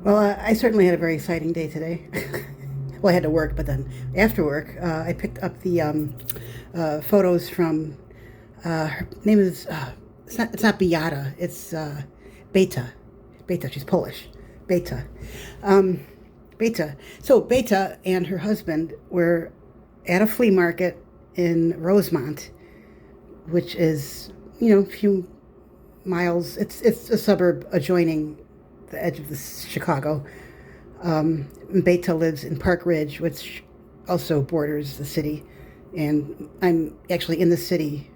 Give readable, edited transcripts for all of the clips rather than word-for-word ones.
Well, I certainly had a very exciting day today. Well, I had to work, but then after work, I picked up the photos from. Her name is. It's not Beata. It's Beta. Beta. She's Polish. Beta. Um, Beta. So Beta and her husband were at a flea market in Rosemont, which is a few miles. It's a suburb adjoining the edge of Chicago. Beta lives in Park Ridge, which also borders the city, and I'm actually in the city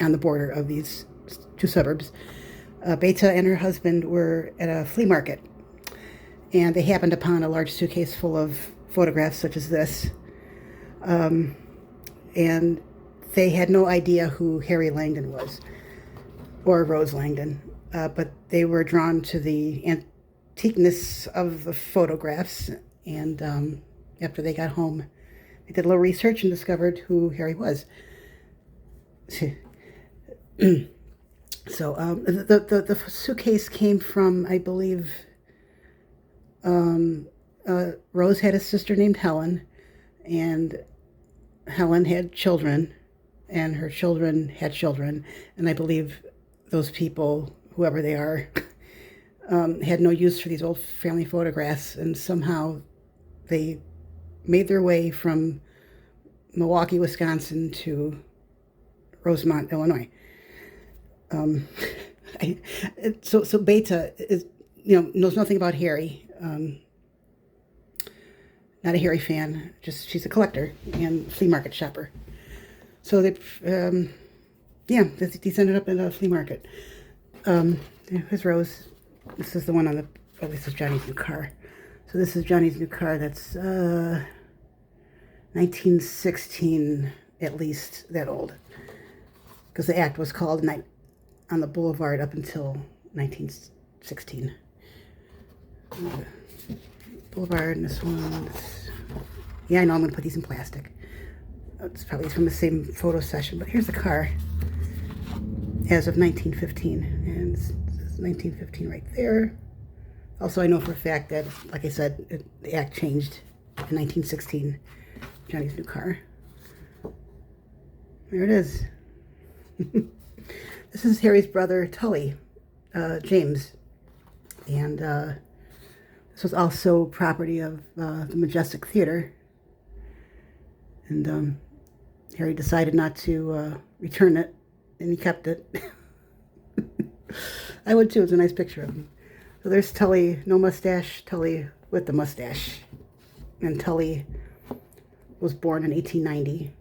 on the border of these two suburbs. Beta and her husband were at a flea market, and they happened upon a large suitcase full of photographs such as this, and they had no idea who Harry Langdon was or Rose Langdon, but they were drawn to the antiqueness of the photographs. And after they got home, they did a little research and discovered who Harry was. So the suitcase came from, I believe, Rose had a sister named Helen, and Helen had children, and her children had children, and I believe those people, whoever they are, had no use for these old family photographs, and somehow they made their way from Milwaukee, Wisconsin to Rosemont, Illinois. Um, I, so Beta is, knows nothing about Harry. Not a Harry fan. Just she's a collector and flea market shopper. So yeah, these ended up in a flea market. Here's Rose. This is the one on the. Oh, this is Johnny's new car. So this is Johnny's new car. That's 1916, at least that old, because the act was called Night on the Boulevard up until 1916. Boulevard, and this one. Yeah, I know I'm gonna put these in plastic. It's probably from the same photo session, but here's the car as of 1915, and it's 1915 right there. Also, I know for a fact that, like I said, the act changed in 1916. Johnny's new car. There it is. This is Harry's brother, Tully, James, and this was also property of the Majestic Theater, and Harry decided not to return it, and he kept it. I would too. It's a nice picture of him. So there's Tully, no mustache, Tully with the mustache. And Tully was born in 1890.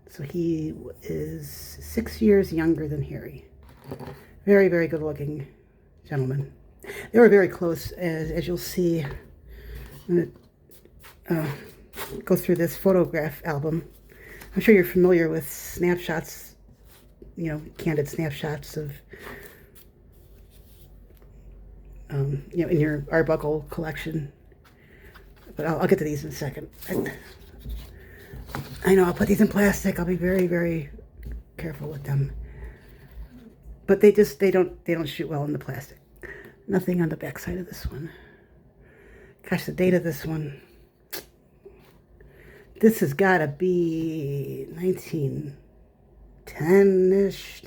So he is 6 years younger than Harry. Very, very good looking gentleman. They were very close, as you'll see. I'm going to go through this photograph album. I'm sure you're familiar with snapshots, candid snapshots of, in your Arbuckle collection. But I'll get to these in a second. I know I'll put these in plastic. I'll be very, very careful with them. But they don't shoot well in the plastic. Nothing on the back side of this one. Gosh, the date of this one. This has got to be 1910-ish,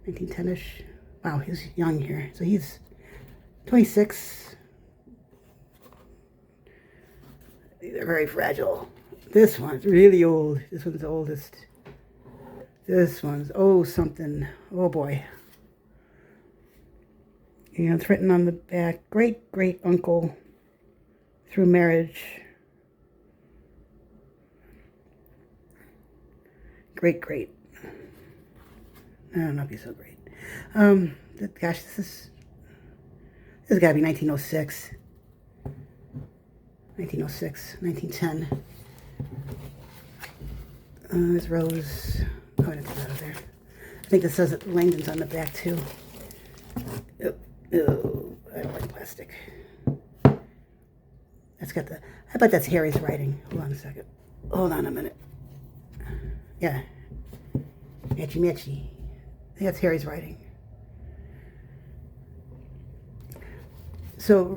1910-ish. Wow, he's young here. So he's 26. These are very fragile. This one's really old. This one's the oldest. This one's, something. Oh, boy. It's written on the back, great-great-uncle through marriage. Great. I don't know if he's so great. Gosh, this has got to be 1906. 1906, 1910. There's Rose. Oh, I didn't put that out there. I think this says that Langdon's on the back, too. Oh, I don't like plastic. That's got the... I bet that's Harry's writing. Hold on a second. Hold on a minute. Yeah. Matchy. I think that's Harry's writing. So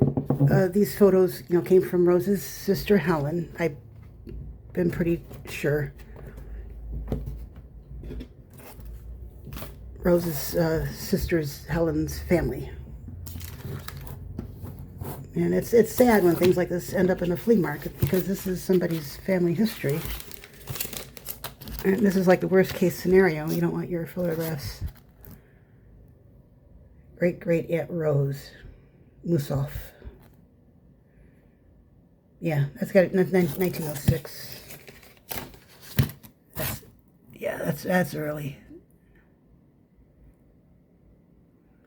these photos, came from Rose's sister Helen. I've been pretty sure. Rose's sister's Helen's family. And it's sad when things like this end up in a flea market, because this is somebody's family history. And this is like the worst case scenario. You don't want your photographs. Great Aunt Rose Musoff. Yeah, that's got 1906. That's early.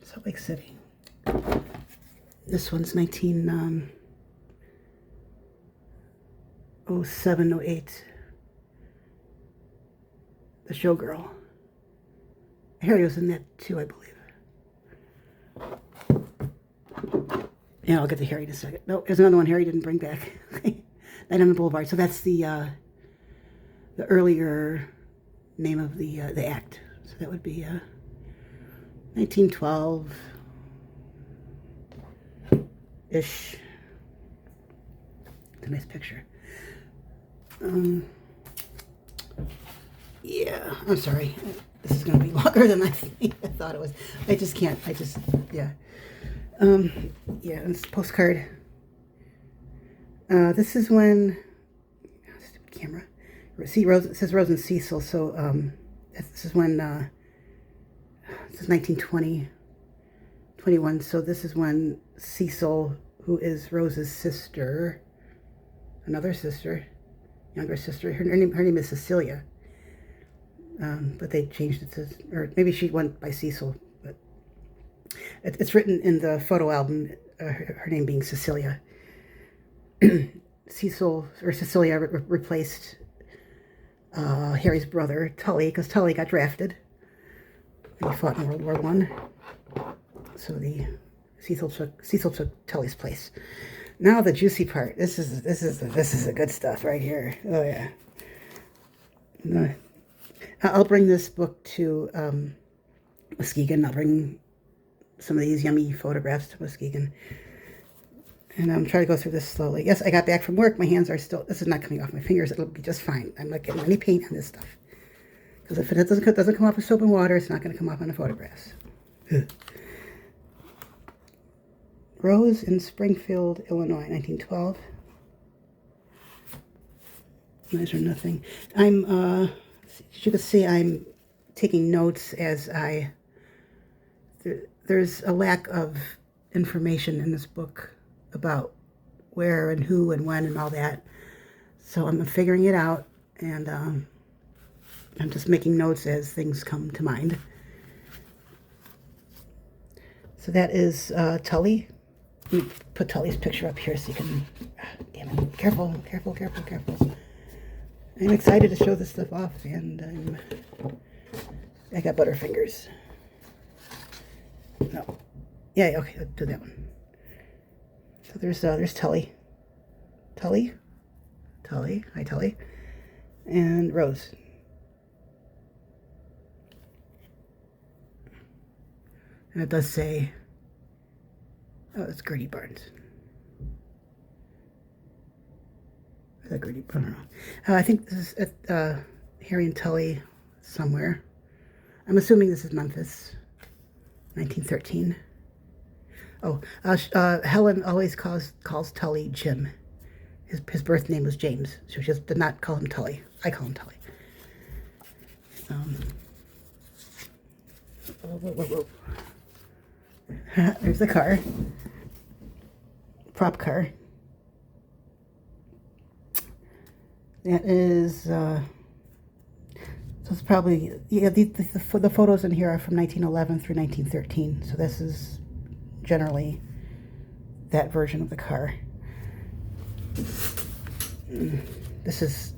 Salt Lake City. This one's 1907, 08. The Showgirl. Harry was in that too, I believe. Yeah, I'll get to Harry in a second. No, there's another one Harry didn't bring back. Night on the Boulevard. So that's the earlier name of the act. So that would be 1912 ish. It's a nice picture. Yeah, I'm sorry. This is going to be longer than I thought it was. I just can't. Yeah. Yeah, it's a postcard. This is when, stupid camera. See, Rose, it says Rose and Cecil, so this is when, this is 1920, 21, so this is when Cecil, who is Rose's sister, another sister, younger sister, her name is Cecilia, but they changed it to, or maybe she went by Cecil, but it's written in the photo album, her name being Cecilia. Cecil, or Cecilia, replaced Harry's brother, Tully, because Tully got drafted. And he fought in World War I. So Cecil took Tully's place. Now the juicy part. This is the good stuff right here. Oh yeah. I'll bring this book to Muskegon. I'll bring some of these yummy photographs to Muskegon. And I'm trying to go through this slowly. Yes, I got back from work. My hands are still, this is not coming off my fingers. It'll be just fine. I'm not getting any paint on this stuff. Because if it doesn't come off with soap and water, it's not going to come off on the photographs. Rose in Springfield, Illinois, 1912. These are nothing. As you can see, I'm taking notes as there's a lack of information in this book about where and who and when and all that. So I'm figuring it out, and I'm just making notes as things come to mind. So that is Tully. Let me put Tully's picture up here so you can, damn it, careful. I'm excited to show this stuff off, and I got butterfingers. No. Yeah, okay, let's do that one. So there's Tully. Hi Tully. And Rose. And it does say, oh, it's Gertie Barnes. Is that Gertie? I don't know. I think this is at Harry and Tully somewhere. I'm assuming this is Memphis, 1913. Oh, Helen always calls Tully Jim. His birth name was James, so she just did not call him Tully. I call him Tully. Whoa. There's the car. Prop car. That is, so it's probably, yeah, the photos in here are from 1911 through 1913, so this is generally that version of the car. This is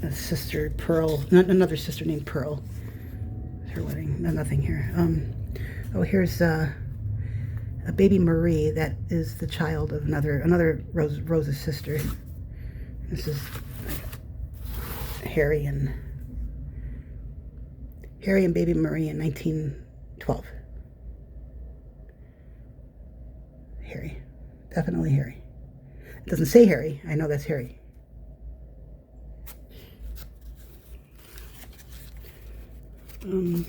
a sister, Pearl, another sister named Pearl. Her wedding, nothing here. Oh, here's a baby Marie. That is the child of another Rose's sister. This is Harry and baby Marie in 1912. Harry. Definitely Harry. It doesn't say Harry. I know that's Harry. Let's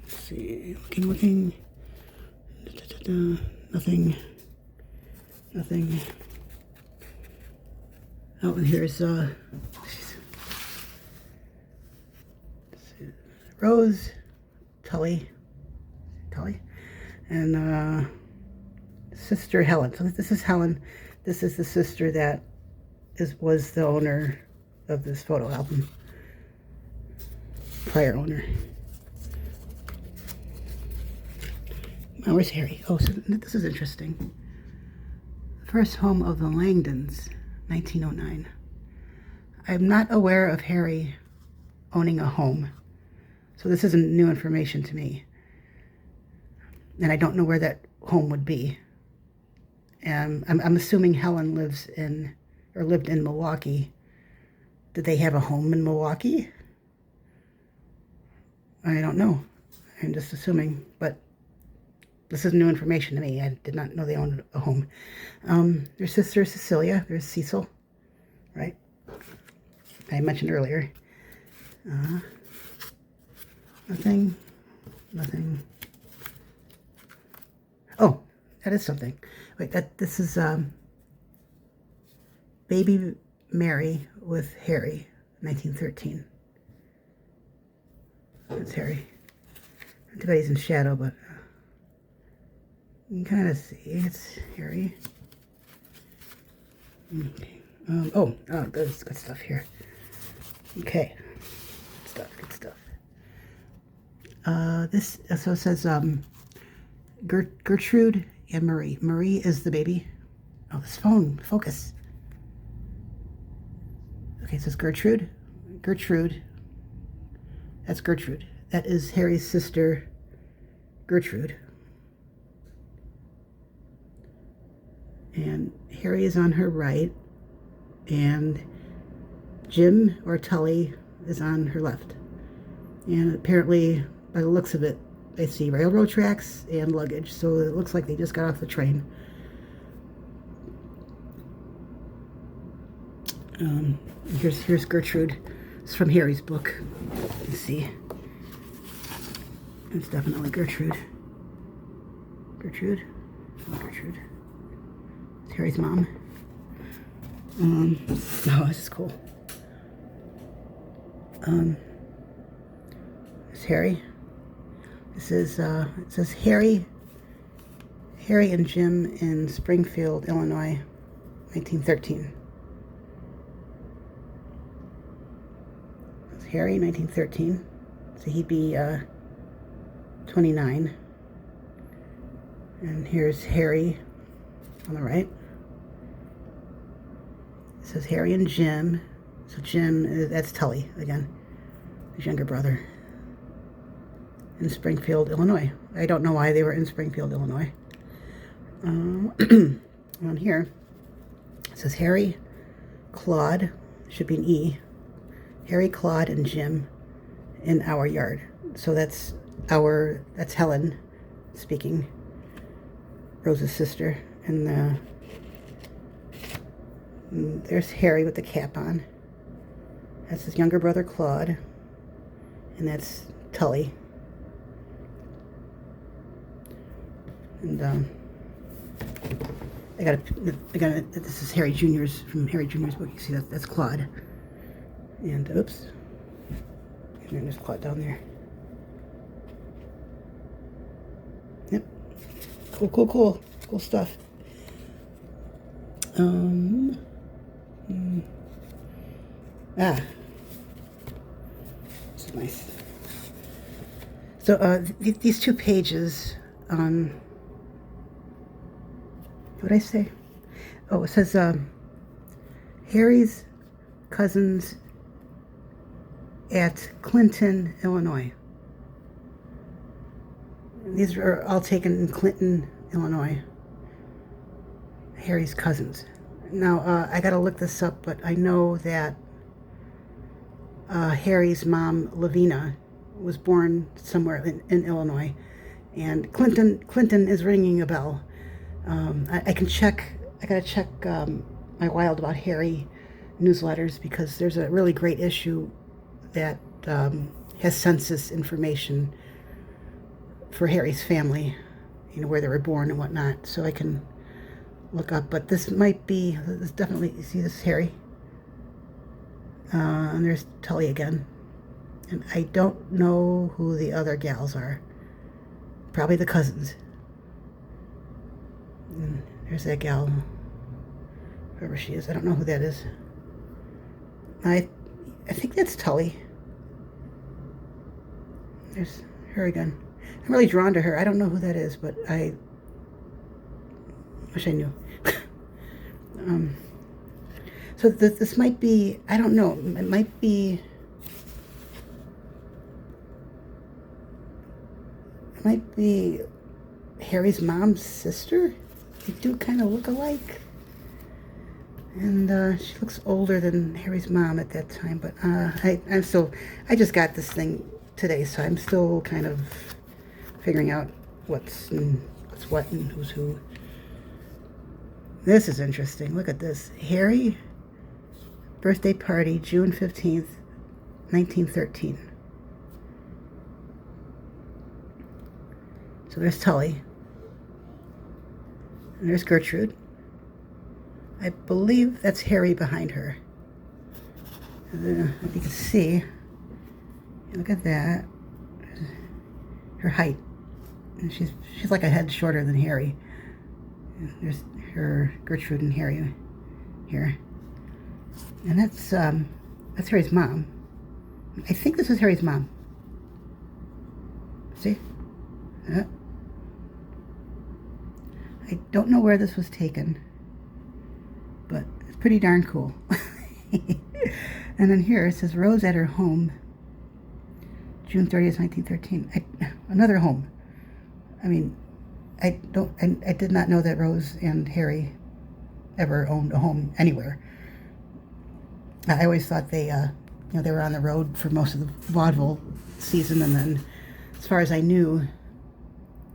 see. Looking. Nothing. Oh, and here's Rose, Tully, and Sister Helen. So this is Helen. This is the sister that was the owner of this photo album. Prior owner. Now, where's Harry? Oh, so this is interesting. First home of the Langdons, 1909. I'm not aware of Harry owning a home, so this isn't new information to me. And I don't know where that home would be. I'm assuming Helen lived in Milwaukee. Did they have a home in Milwaukee? I don't know. I'm just assuming, but this is new information to me. I did not know they owned a home. Their sister Cecilia. There's Cecil, right? I mentioned earlier. Nothing. Oh, that is something. Wait, this is Baby Mary with Harry, 1913. That's Harry. Too bad he's in shadow, but you can kind of see it's Harry. Okay. Oh, good stuff here. Okay. Good stuff. This so it says Gertrude and Marie. Marie is the baby. Oh, this phone, focus. Okay, it says Gertrude. That's Gertrude. That is Harry's sister, Gertrude. And Harry is on her right, and Jim or Tully is on her left. And apparently, by the looks of it, I see railroad tracks and luggage, so it looks like they just got off the train. Here's Gertrude. It's from Harry's book. You see, it's definitely Gertrude. Gertrude. It's Harry's mom. Oh, this is cool. It's Harry. This is it says Harry and Jim in Springfield, Illinois, 1913. It's Harry, 1913. So he'd be 29. And here's Harry on the right. It says Harry and Jim. So Jim, that's Tully again, his younger brother. In Springfield, Illinois. I don't know why they were in Springfield, Illinois. On here, it says Harry, Claude, should be an E. Harry, Claude, and Jim in our yard. So that's Helen speaking, Rose's sister. And there's Harry with the cap on. That's his younger brother, Claude. And that's Tully. And I got this is Harry Jr.'s, from Harry Jr.'s book. You see that's Claude. And oops. And then there's Claude down there. Yep. Cool stuff. This is nice. So these two pages on, what did I say? Oh, it says Harry's cousins at Clinton, Illinois. These are all taken in Clinton, Illinois. Harry's cousins. Now, I gotta look this up, but I know that Harry's mom, Lavina, was born somewhere in Illinois. And Clinton is ringing a bell. I can check. I gotta check my Wild About Harry newsletters because there's a really great issue that has census information for Harry's family, where they were born and whatnot. So I can look up. But this might be. This definitely. You see, this is Harry, and there's Tully again. And I don't know who the other gals are. Probably the cousins. And there's that gal, whoever she is. I don't know who that is. I think that's Tully. There's her again. I'm really drawn to her. I don't know who that is, but I wish I knew. So this might be, I don't know, it might be Harry's mom's sister. They do kind of look alike. And she looks older than Harry's mom at that time. But I just got this thing today, so I'm still kind of figuring out what's what and who's who. This is interesting. Look at this. Harry, birthday party, June 15th, 1913. So there's Tully. And there's Gertrude. I believe that's Harry behind her. If you can see, look at that. Her height. And she's like a head shorter than Harry. There's her Gertrude and Harry here. And that's Harry's mom. I think this is Harry's mom. See? I don't know where this was taken, but it's pretty darn cool. And then here it says Rose at her home, June 30th, 1913. Another home. I mean, I did not know that Rose and Harry ever owned a home anywhere. I always thought they were on the road for most of the vaudeville season, and then, as far as I knew,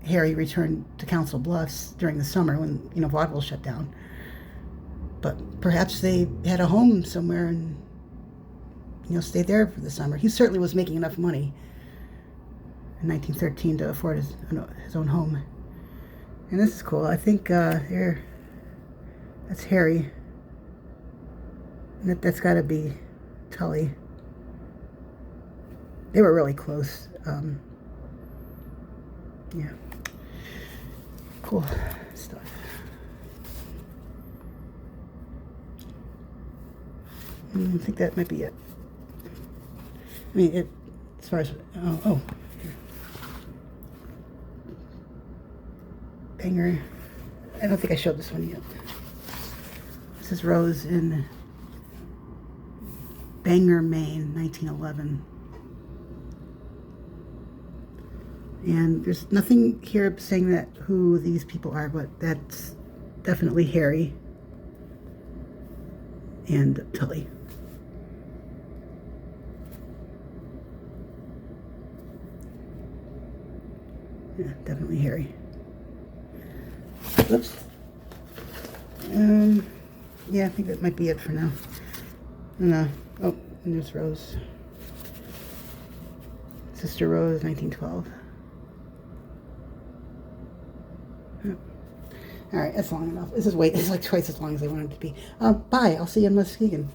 Harry returned to Council Bluffs during the summer when vaudeville shut down. But perhaps they had a home somewhere and stayed there for the summer. He certainly was making enough money in 1913 to afford his own home. And this is cool. I think that's Harry. And that's got to be Tully. They were really close. Yeah. Cool stuff. I think that might be it. I mean, as far as, here. Banger. I don't think I showed this one yet. This is Rose in Bangor, Maine, 1911. And there's nothing here saying that who these people are, but that's definitely Harry and Tully. Yeah, definitely Harry. Whoops. Yeah, I think that might be it for now. No. Oh, and there's Rose. Sister Rose, 1912. All right, that's long enough. This is like twice as long as I wanted it to be. Bye. I'll see you in Muskegon.